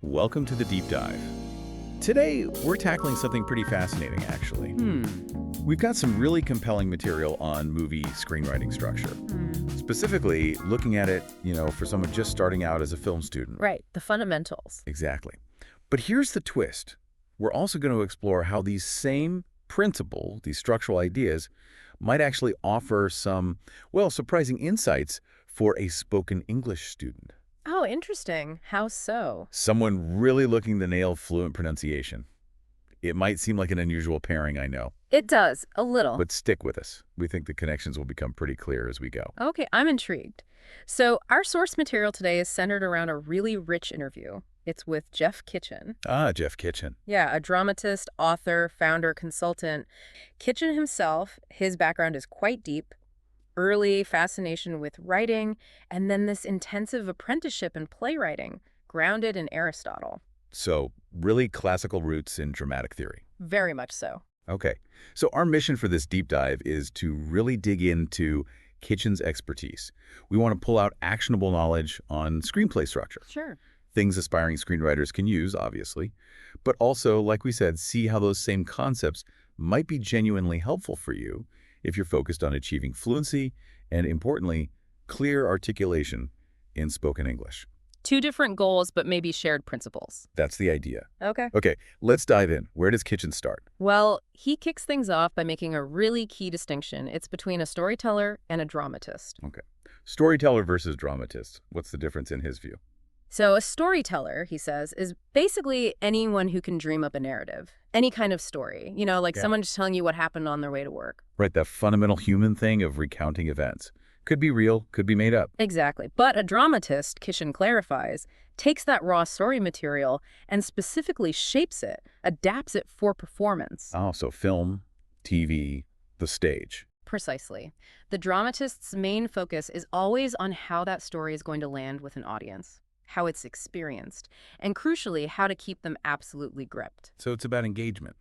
welcome to the Deep Dive. Today, we're tackling something pretty fascinating, actually. We've got some really compelling material on movie screenwriting structure. Specifically, looking at it, for someone just starting out as a film student. Right, the fundamentals. Exactly. But here's the twist. We're also going to explore how these same principles, these structural ideas, might actually offer some, surprising insights for a spoken English student. Oh, interesting. How so? Someone really looking to nail fluent pronunciation. It might seem like an unusual pairing, I know. It does, a little. But stick with us. We think the connections will become pretty clear as we go. Okay, I'm intrigued. So our source material today is centered around a really rich interview. It's with Jeff Kitchen. Ah, Jeff Kitchen. Yeah, a dramatist, author, founder, consultant. Kitchen himself, his background is quite deep. Early fascination with writing, and then this intensive apprenticeship in playwriting, grounded in Aristotle. So, really classical roots in dramatic theory. Very much so. Okay. So our mission for this deep dive is to really dig into Kitchen's expertise. We want to pull out actionable knowledge on screenplay structure. Sure. Things aspiring screenwriters can use, obviously. But also, like we said, see how those same concepts might be genuinely helpful for you if you're focused on achieving fluency and, importantly, clear articulation in spoken English. Two different goals, but maybe shared principles. That's the idea. Okay. Okay, let's dive in. Where does Kitchen start? Well, he kicks things off by making a really key distinction. It's between a storyteller and a dramatist. Okay. Storyteller versus dramatist. What's the difference in his view? So a storyteller, he says, is basically anyone who can dream up a narrative, any kind of story. Someone just telling you what happened on their way to work. Right, that fundamental human thing of recounting events. Could be real, could be made up. Exactly. But a dramatist, Kitchen clarifies, takes that raw story material and specifically shapes it, adapts it for performance. Oh, so film, TV, the stage. Precisely. The dramatist's main focus is always on how that story is going to land with an audience, how it's experienced, and crucially, how to keep them absolutely gripped. So it's about engagement.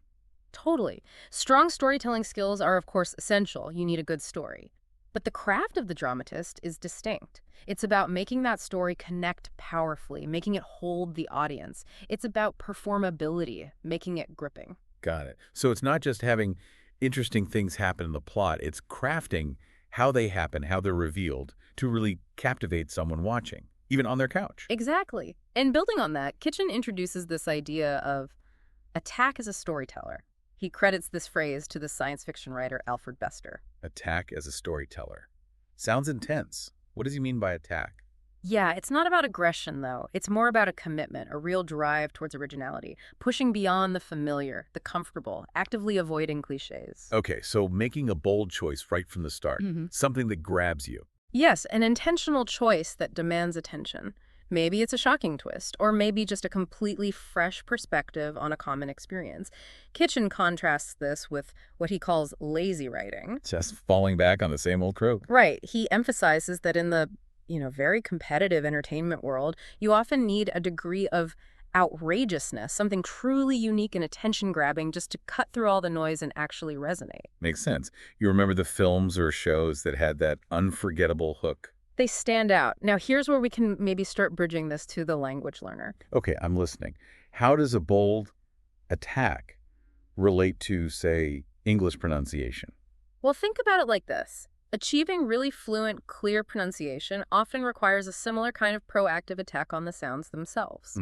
Totally. Strong storytelling skills are, of course, essential. You need a good story. But the craft of the dramatist is distinct. It's about making that story connect powerfully, making it hold the audience. It's about performability, making it gripping. Got it. So it's not just having interesting things happen in the plot. It's crafting how they happen, how they're revealed, to really captivate someone watching, even on their couch. Exactly. And building on that, Kitchen introduces this idea of attack as a storyteller. He credits this phrase to the science fiction writer Alfred Bester. Attack as a storyteller. Sounds intense. What does he mean by attack? Yeah, it's not about aggression, though. It's more about a commitment, a real drive towards originality, pushing beyond the familiar, the comfortable, actively avoiding cliches. Okay, so making a bold choice right from the start, something that grabs you. Yes, an intentional choice that demands attention. Maybe it's a shocking twist, or maybe just a completely fresh perspective on a common experience. Kitchen contrasts this with what he calls lazy writing. Just falling back on the same old croak. Right. He emphasizes that in the, very competitive entertainment world, you often need a degree of outrageousness, something truly unique and attention-grabbing just to cut through all the noise and actually resonate. Makes sense. You remember the films or shows that had that unforgettable hook? They stand out. Now, here's where we can maybe start bridging this to the language learner. Okay, I'm listening. How does a bold attack relate to, say, English pronunciation? Well, think about it like this. Achieving really fluent, clear pronunciation often requires a similar kind of proactive attack on the sounds themselves.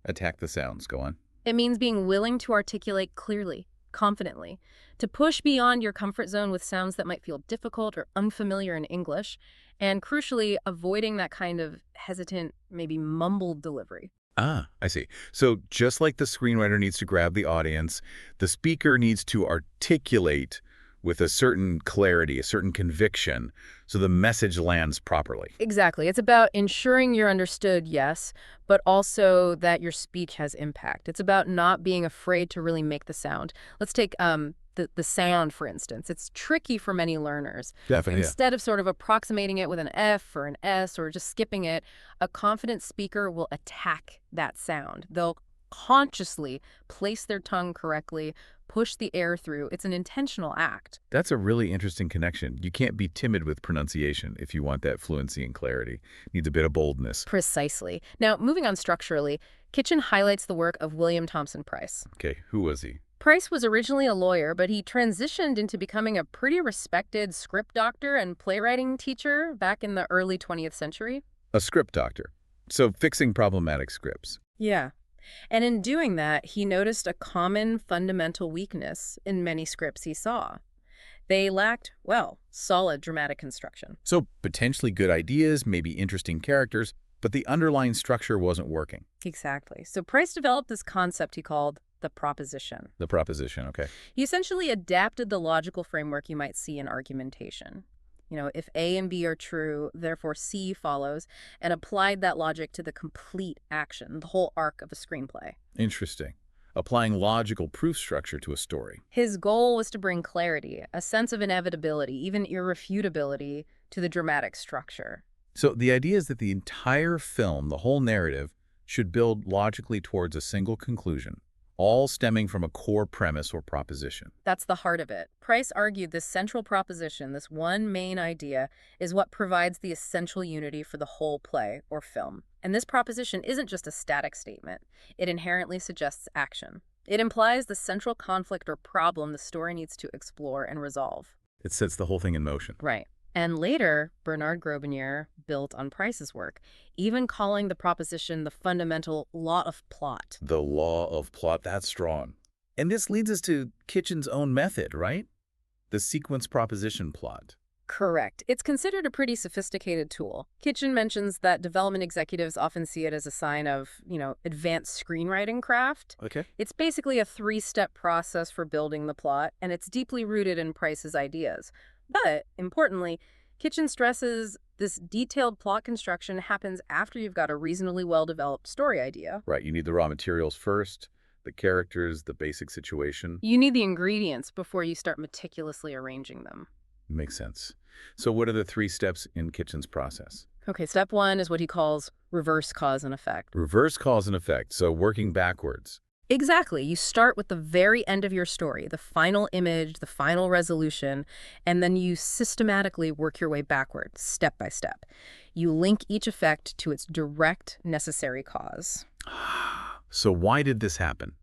Attack the sounds. Go on. It means being willing to articulate clearly, confidently, to push beyond your comfort zone with sounds that might feel difficult or unfamiliar in English, and crucially, avoiding that kind of hesitant, maybe mumbled delivery. Ah, I see. So just like the screenwriter needs to grab the audience, the speaker needs to articulate with a certain clarity, a certain conviction, so the message lands properly. Exactly. It's about ensuring you're understood, yes, but also that your speech has impact. It's about not being afraid to really make the sound. Let's take the sound, for instance. It's tricky for many learners. Definitely. Instead of sort of approximating it with an F or an S or just skipping it, a confident speaker will attack that sound. They'll consciously place their tongue correctly, push the air through. It's an intentional act. That's a really interesting connection. You can't be timid with pronunciation if you want that fluency and clarity. It needs a bit of boldness. Precisely. Now, moving on structurally, Kitchen highlights the work of William Thompson Price. Okay, who was he? Price was originally a lawyer, but he transitioned into becoming a pretty respected script doctor and playwriting teacher back in the early 20th century. A script doctor. So fixing problematic scripts. Yeah. And in doing that, he noticed a common fundamental weakness in many scripts he saw. They lacked, well, solid dramatic construction. So potentially good ideas, maybe interesting characters, but the underlying structure wasn't working. Exactly. So Price developed this concept he called the proposition. The proposition, okay. He essentially adapted the logical framework you might see in argumentation. If A and B are true, therefore C follows, and applied that logic to the complete action, the whole arc of a screenplay. Interesting. Applying logical proof structure to a story. His goal was to bring clarity, a sense of inevitability, even irrefutability to the dramatic structure. So the idea is that the entire film, the whole narrative, should build logically towards a single conclusion, all stemming from a core premise or proposition. That's the heart of it. Price argued this central proposition, this one main idea, is what provides the essential unity for the whole play or film. And this proposition isn't just a static statement. It inherently suggests action. It implies the central conflict or problem the story needs to explore and resolve. It sets the whole thing in motion. Right. And later, Bernard Grosvenor built on Price's work, even calling the proposition the fundamental law of plot. The law of plot, that's strong. And this leads us to Kitchen's own method, right? The sequence proposition plot. Correct. It's considered a pretty sophisticated tool. Kitchen mentions that development executives often see it as a sign of, advanced screenwriting craft. Okay. It's basically a 3-step process for building the plot, and it's deeply rooted in Price's ideas. But, importantly, Kitchen stresses this detailed plot construction happens after you've got a reasonably well-developed story idea. Right, you need the raw materials first, the characters, the basic situation. You need the ingredients before you start meticulously arranging them. Makes sense. So what are the 3 steps in Kitchen's process? Okay, step 1 is what he calls reverse cause and effect. Reverse cause and effect, so working backwards. Exactly. You start with the very end of your story, the final image, the final resolution, and then you systematically work your way backward, step by step. You link each effect to its direct necessary cause. So why did this happen?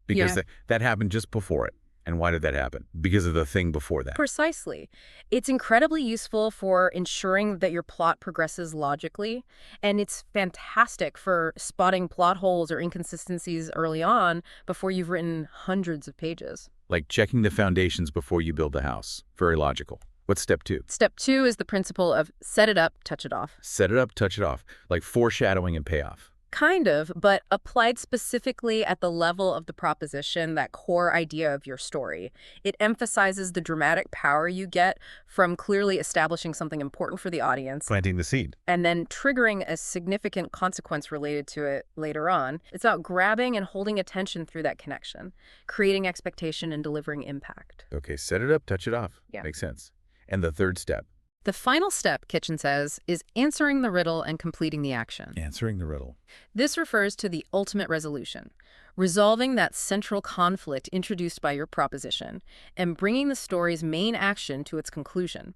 Because that happened just before it. And why did that happen? Because of the thing before that. Precisely. It's incredibly useful for ensuring that your plot progresses logically, and it's fantastic for spotting plot holes or inconsistencies early on before you've written hundreds of pages. Like checking the foundations before you build a house. Very logical. What's step 2? Step 2 is the principle of set it up, touch it off. Set it up, touch it off. Like foreshadowing and payoff. Kind of, but applied specifically at the level of the proposition, that core idea of your story. It emphasizes the dramatic power you get from clearly establishing something important for the audience. Planting the seed. And then triggering a significant consequence related to it later on. It's about grabbing and holding attention through that connection, creating expectation and delivering impact. Okay, set it up, touch it off. Yeah. Makes sense. And the 3rd step? The final step, Kitchen says, is answering the riddle and completing the action. Answering the riddle. This refers to the ultimate resolution, resolving that central conflict introduced by your proposition and bringing the story's main action to its conclusion.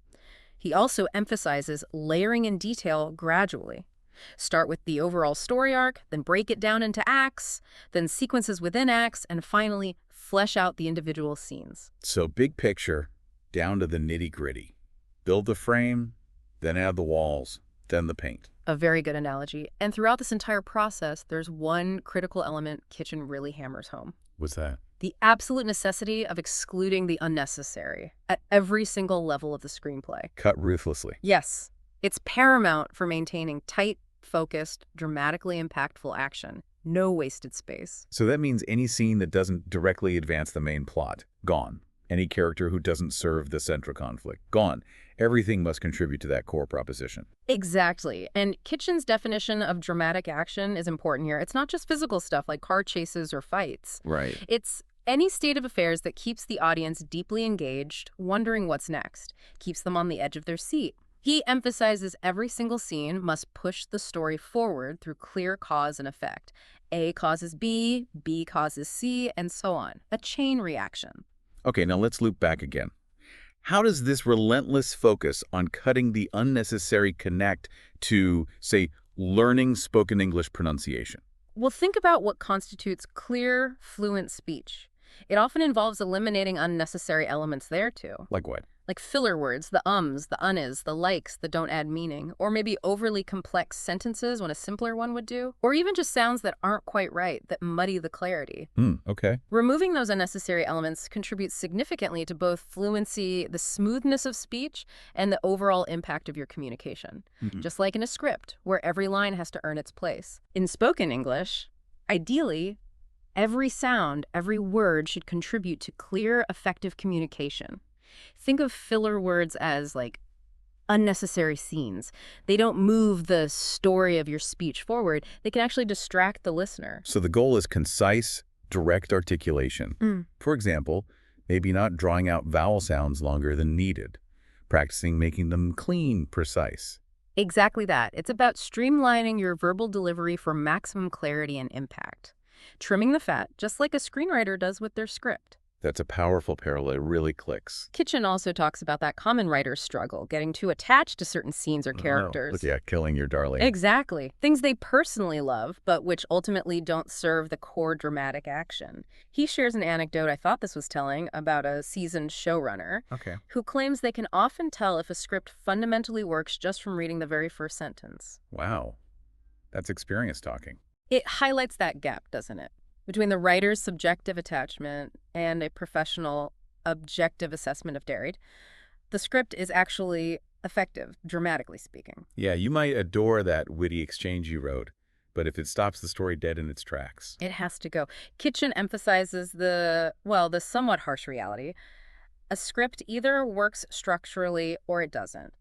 He also emphasizes layering in detail gradually. Start with the overall story arc, then break it down into acts, then sequences within acts, and finally flesh out the individual scenes. So big picture, down to the nitty-gritty. Build the frame, then add the walls, then the paint. A very good analogy. And throughout this entire process, there's one critical element Kitchen really hammers home. What's that? The absolute necessity of excluding the unnecessary at every single level of the screenplay. Cut ruthlessly. Yes. It's paramount for maintaining tight, focused, dramatically impactful action. No wasted space. So that means any scene that doesn't directly advance the main plot, gone. Any character who doesn't serve the central conflict, gone. Everything must contribute to that core proposition. Exactly. And Kitchen's definition of dramatic action is important here. It's not just physical stuff like car chases or fights. Right. It's any state of affairs that keeps the audience deeply engaged, wondering what's next, keeps them on the edge of their seat. He emphasizes every single scene must push the story forward through clear cause and effect. A causes B, B causes C, and so on. A chain reaction. Okay, now let's loop back again. How does this relentless focus on cutting the unnecessary connect to, say, learning spoken English pronunciation? Well, think about what constitutes clear, fluent speech. It often involves eliminating unnecessary elements there, too. Like what? Like filler words, the ums, the unis, the likes that don't add meaning, or maybe overly complex sentences when a simpler one would do, or even just sounds that aren't quite right that muddy the clarity. Okay. Removing those unnecessary elements contributes significantly to both fluency, the smoothness of speech, and the overall impact of your communication. Just like in a script, where every line has to earn its place. In spoken English, ideally, every sound, every word should contribute to clear, effective communication. Think of filler words as, like, unnecessary scenes. They don't move the story of your speech forward. They can actually distract the listener. So the goal is concise, direct articulation. For example, maybe not drawing out vowel sounds longer than needed. Practicing making them clean, precise. Exactly that. It's about streamlining your verbal delivery for maximum clarity and impact. Trimming the fat, just like a screenwriter does with their script. That's a powerful parallel. It really clicks. Kitchen also talks about that common writer's struggle, getting too attached to certain scenes or characters. Yeah, killing your darling. Exactly. Things they personally love, but which ultimately don't serve the core dramatic action. He shares an anecdote, I thought this was telling, about a seasoned showrunner who claims they can often tell if a script fundamentally works just from reading the very first sentence. Wow. That's experience talking. It highlights that gap, doesn't it? Between the writer's subjective attachment and a professional objective assessment of dairy, the script is actually effective, dramatically speaking. Yeah, you might adore that witty exchange you wrote, but if it stops the story dead in its tracks. It has to go. Kitchen emphasizes the somewhat harsh reality. A script either works structurally or it doesn't.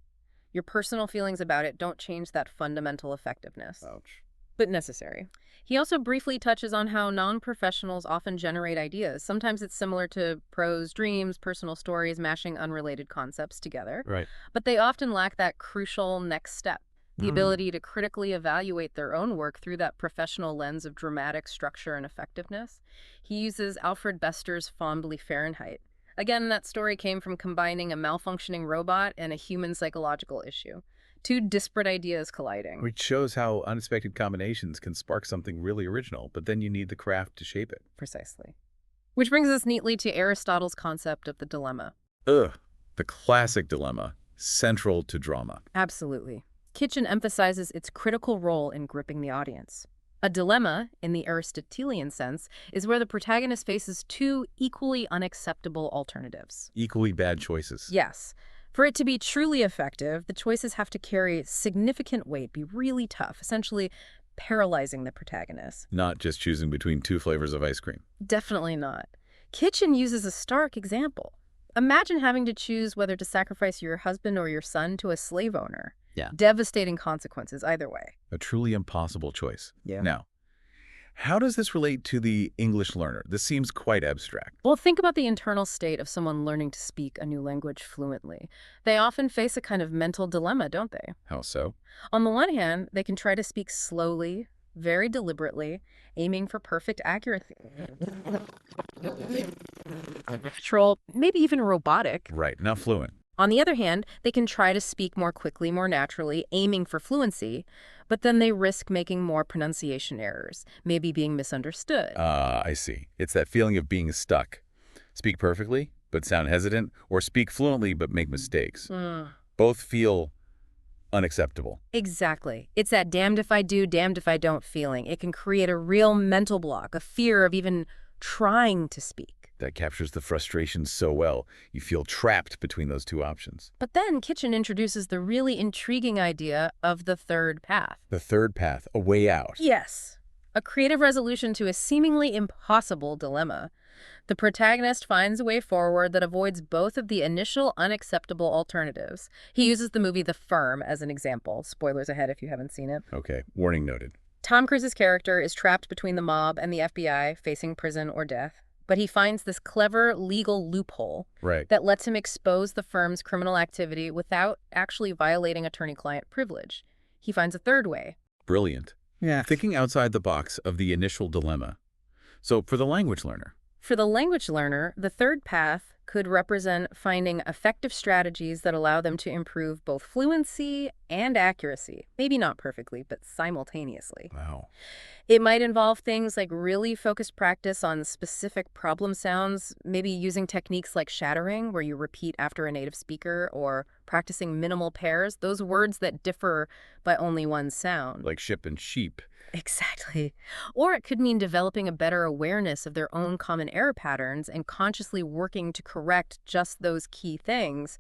Your personal feelings about it don't change that fundamental effectiveness. Ouch. But necessary. He also briefly touches on how non-professionals often generate ideas. Sometimes it's similar to prose, dreams, personal stories, mashing unrelated concepts together. Right. But they often lack that crucial next step, the ability to critically evaluate their own work through that professional lens of dramatic structure and effectiveness. He uses Alfred Bester's Fondly Fahrenheit. Again, that story came from combining a malfunctioning robot and a human psychological issue. Two disparate ideas colliding. Which shows how unexpected combinations can spark something really original, but then you need the craft to shape it. Precisely. Which brings us neatly to Aristotle's concept of the dilemma. The classic dilemma, central to drama. Absolutely. Kitchen emphasizes its critical role in gripping the audience. A dilemma, in the Aristotelian sense, is where the protagonist faces two equally unacceptable alternatives. Equally bad choices. Yes. For it to be truly effective, the choices have to carry significant weight, be really tough, essentially paralyzing the protagonist. Not just choosing between two flavors of ice cream. Definitely not. Kitchen uses a stark example. Imagine having to choose whether to sacrifice your husband or your son to a slave owner. Yeah. Devastating consequences either way. A truly impossible choice. Yeah. Now, how does this relate to the English learner? This seems quite abstract. Well, think about the internal state of someone learning to speak a new language fluently. They often face a kind of mental dilemma, don't they? How so? On the one hand, they can try to speak slowly, very deliberately, aiming for perfect accuracy. Natural, maybe even robotic. Right, not fluent. On the other hand, they can try to speak more quickly, more naturally, aiming for fluency, but then they risk making more pronunciation errors, maybe being misunderstood. I see. It's that feeling of being stuck. Speak perfectly, but sound hesitant, or speak fluently, but make mistakes. Both feel unacceptable. Exactly. It's that damned if I do, damned if I don't feeling. It can create a real mental block, a fear of even trying to speak. That captures the frustration so well. You feel trapped between those two options. But then Kitchen introduces the really intriguing idea of the third path. The third path, a way out. Yes. A creative resolution to a seemingly impossible dilemma. The protagonist finds a way forward that avoids both of the initial unacceptable alternatives. He uses the movie The Firm as an example. Spoilers ahead if you haven't seen it. Okay, warning noted. Tom Cruise's character is trapped between the mob and the FBI, facing prison or death. But he finds this clever legal loophole that lets him expose the firm's criminal activity without actually violating attorney-client privilege. He finds a third way. Brilliant. Yeah. Thinking outside the box of the initial dilemma. So for the language learner. For the language learner, the third path could represent finding effective strategies that allow them to improve both fluency and accuracy. Maybe not perfectly, but simultaneously. Wow. It might involve things like really focused practice on specific problem sounds, maybe using techniques like shattering, where you repeat after a native speaker, or practicing minimal pairs, those words that differ by only one sound. Like ship and sheep. Exactly. Or it could mean developing a better awareness of their own common error patterns and consciously working to correct just those key things.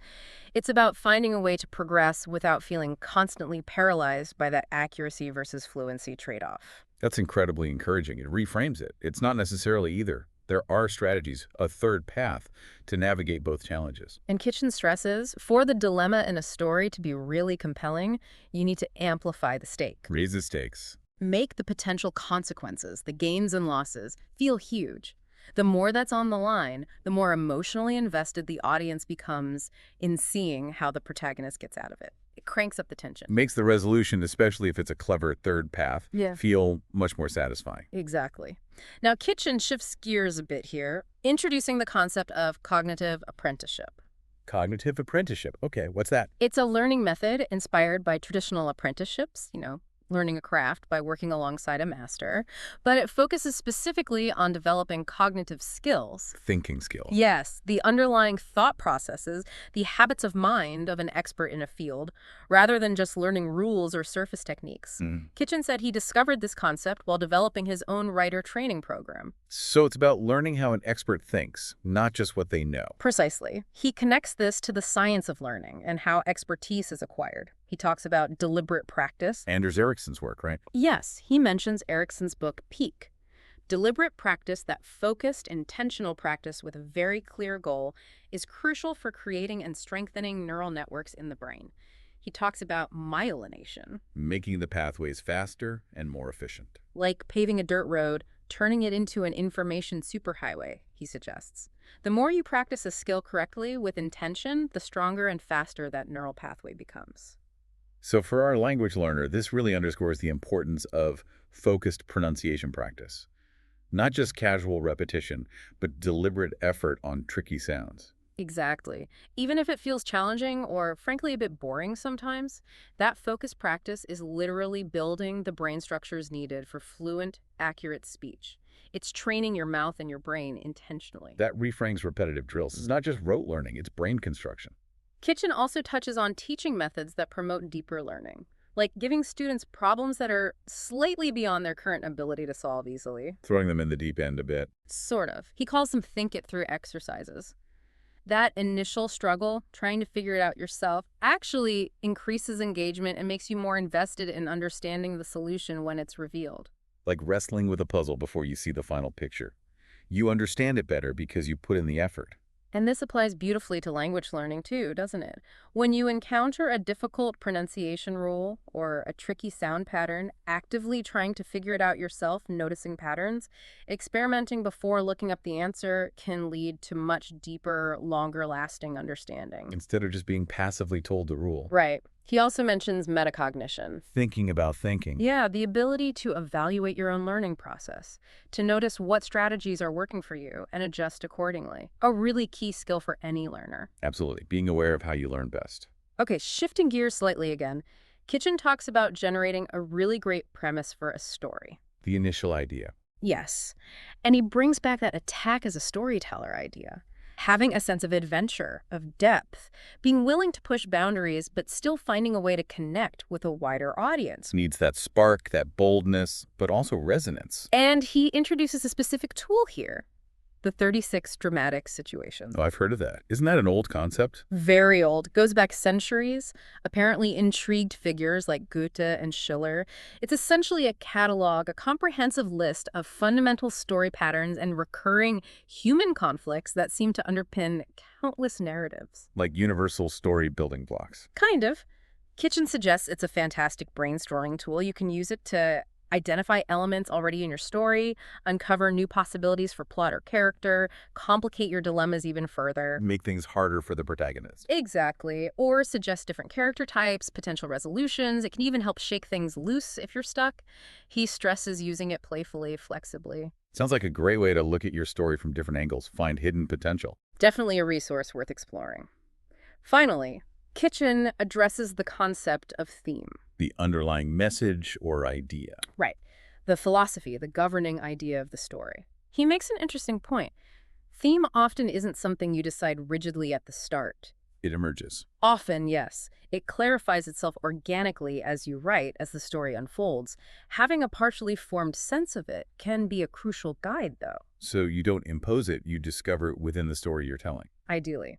It's about finding a way to progress without feeling constantly paralyzed by that accuracy versus fluency trade-off. That's incredibly encouraging. It reframes it. It's not necessarily either. There are strategies, a third path, to navigate both challenges. And Kitchen stresses, for the dilemma in a story to be really compelling, you need to amplify the stake. Raise the stakes. Make the potential consequences, the gains and losses, feel huge. The more that's on the line, the more emotionally invested the audience becomes in seeing how the protagonist gets out of it. It cranks up the tension. Makes the resolution, especially if it's a clever third path, feel much more satisfying. Exactly. Now, Kitchen shifts gears a bit here, introducing the concept of cognitive apprenticeship. Cognitive apprenticeship. Okay, what's that? It's a learning method inspired by traditional apprenticeships, learning a craft by working alongside a master, but it focuses specifically on developing cognitive skills. Thinking skill. Yes, the underlying thought processes, the habits of mind of an expert in a field, rather than just learning rules or surface techniques. Kitchen said he discovered this concept while developing his own writer training program. So it's about learning how an expert thinks, not just what they know. Precisely. He connects this to the science of learning and how expertise is acquired. He talks about deliberate practice. Anders Ericsson's work, right? Yes, he mentions Ericsson's book, Peak. Deliberate practice, that focused, intentional practice with a very clear goal, is crucial for creating and strengthening neural networks in the brain. He talks about myelination. Making the pathways faster and more efficient. Like paving a dirt road, turning it into an information superhighway, he suggests. The more you practice a skill correctly with intention, the stronger and faster that neural pathway becomes. So for our language learner, this really underscores the importance of focused pronunciation practice. Not just casual repetition, but deliberate effort on tricky sounds. Exactly. Even if it feels challenging or, frankly, a bit boring sometimes, that focused practice is literally building the brain structures needed for fluent, accurate speech. It's training your mouth and your brain intentionally. That reframes repetitive drills. It's not just rote learning, it's brain construction. Kitchen also touches on teaching methods that promote deeper learning, like giving students problems that are slightly beyond their current ability to solve easily. Throwing them in the deep end a bit. Sort of. He calls them think it through exercises. That initial struggle, trying to figure it out yourself, actually increases engagement and makes you more invested in understanding the solution when it's revealed. Like wrestling with a puzzle before you see the final picture. You understand it better because you put in the effort. And this applies beautifully to language learning too, doesn't it? When you encounter a difficult pronunciation rule or a tricky sound pattern, actively trying to figure it out yourself, noticing patterns, experimenting before looking up the answer can lead to much deeper, longer-lasting understanding. Instead of just being passively told the rule. Right. He also mentions metacognition. Thinking about thinking. Yeah, the ability to evaluate your own learning process, to notice what strategies are working for you and adjust accordingly. A really key skill for any learner. Absolutely. Being aware of how you learn best. Okay, shifting gears slightly again, Kitchen talks about generating a really great premise for a story. The initial idea. Yes, and he brings back that attack as a storyteller idea. Having a sense of adventure, of depth, being willing to push boundaries, but still finding a way to connect with a wider audience. Needs that spark, that boldness, but also resonance. And he introduces a specific tool here, the 36 dramatic situations. Oh, I've heard of that. Isn't that an old concept? Very old. Goes back centuries. Apparently intrigued figures like Goethe and Schiller. It's essentially a catalog, a comprehensive list of fundamental story patterns and recurring human conflicts that seem to underpin countless narratives. Like universal story building blocks. Kind of. Kitchen suggests it's a fantastic brainstorming tool. You can use it to identify elements already in your story, uncover new possibilities for plot or character, complicate your dilemmas even further. Make things harder for the protagonist. Exactly. Or suggest different character types, potential resolutions. It can even help shake things loose if you're stuck. He stresses using it playfully, flexibly. Sounds like a great way to look at your story from different angles, find hidden potential. Definitely a resource worth exploring. Finally, Kitchen addresses the concept of theme. The underlying message or idea. Right. The philosophy, the governing idea of the story. He makes an interesting point. Theme often isn't something you decide rigidly at the start. It emerges. Often, yes. It clarifies itself organically as you write, as the story unfolds. Having a partially formed sense of it can be a crucial guide, though. So you don't impose it, you discover it within the story you're telling. Ideally.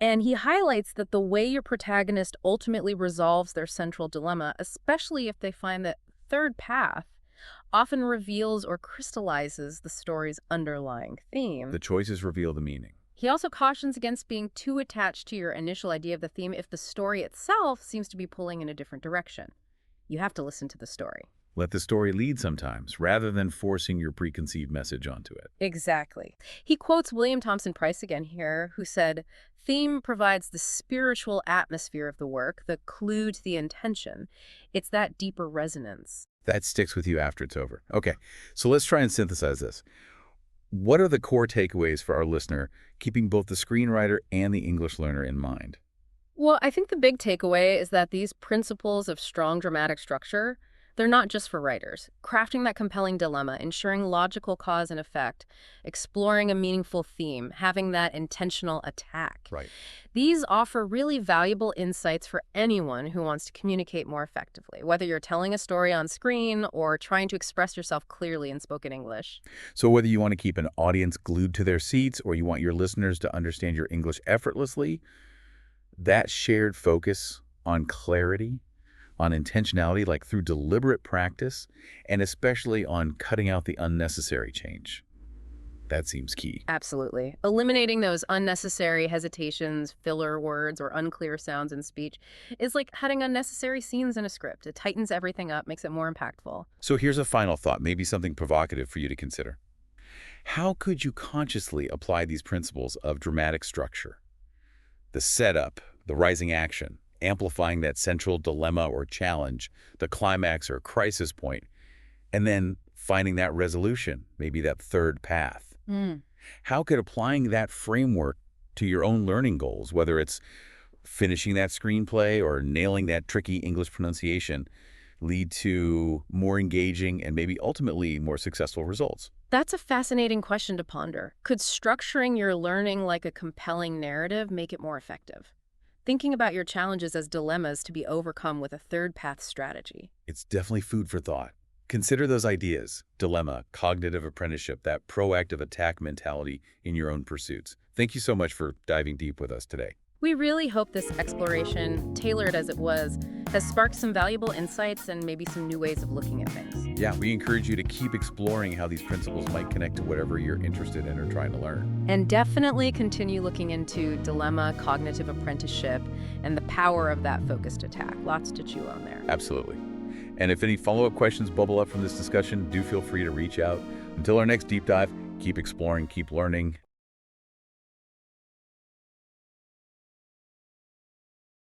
And he highlights that the way your protagonist ultimately resolves their central dilemma, especially if they find that third path, often reveals or crystallizes the story's underlying theme. The choices reveal the meaning. He also cautions against being too attached to your initial idea of the theme if the story itself seems to be pulling in a different direction. You have to listen to the story. Let the story lead sometimes, rather than forcing your preconceived message onto it. Exactly. He quotes William Thompson Price again here, who said, "Theme provides the spiritual atmosphere of the work, the clue to the intention. It's that deeper resonance." That sticks with you after it's over. Okay, so let's try and synthesize this. What are the core takeaways for our listener, keeping both the screenwriter and the English learner in mind? Well, I think the big takeaway is that these principles of strong dramatic structure, they're not just for writers. Crafting that compelling dilemma, ensuring logical cause and effect, exploring a meaningful theme, having that intentional attack. Right. These offer really valuable insights for anyone who wants to communicate more effectively, whether you're telling a story on screen or trying to express yourself clearly in spoken English. So whether you want to keep an audience glued to their seats or you want your listeners to understand your English effortlessly, that shared focus on clarity, on intentionality, like through deliberate practice, and especially on cutting out the unnecessary change. That seems key. Absolutely. Eliminating those unnecessary hesitations, filler words, or unclear sounds in speech is like cutting unnecessary scenes in a script. It tightens everything up, makes it more impactful. So here's a final thought, maybe something provocative for you to consider. How could you consciously apply these principles of dramatic structure? The setup, the rising action, amplifying that central dilemma or challenge, the climax or crisis point, and then finding that resolution, maybe that third path. How could applying that framework to your own learning goals, whether it's finishing that screenplay or nailing that tricky English pronunciation, lead to more engaging and maybe ultimately more successful results? That's a fascinating question to ponder. Could structuring your learning like a compelling narrative make it more effective? Thinking about your challenges as dilemmas to be overcome with a third path strategy. It's definitely food for thought. Consider those ideas: dilemma, cognitive apprenticeship, that proactive attack mentality in your own pursuits. Thank you so much for diving deep with us today. We really hope this exploration, tailored as it was, has sparked some valuable insights and maybe some new ways of looking at things. Yeah, we encourage you to keep exploring how these principles might connect to whatever you're interested in or trying to learn. And definitely continue looking into dilemma, cognitive apprenticeship, and the power of that focused attack. Lots to chew on there. Absolutely. And if any follow-up questions bubble up from this discussion, do feel free to reach out. Until our next deep dive, keep exploring, keep learning.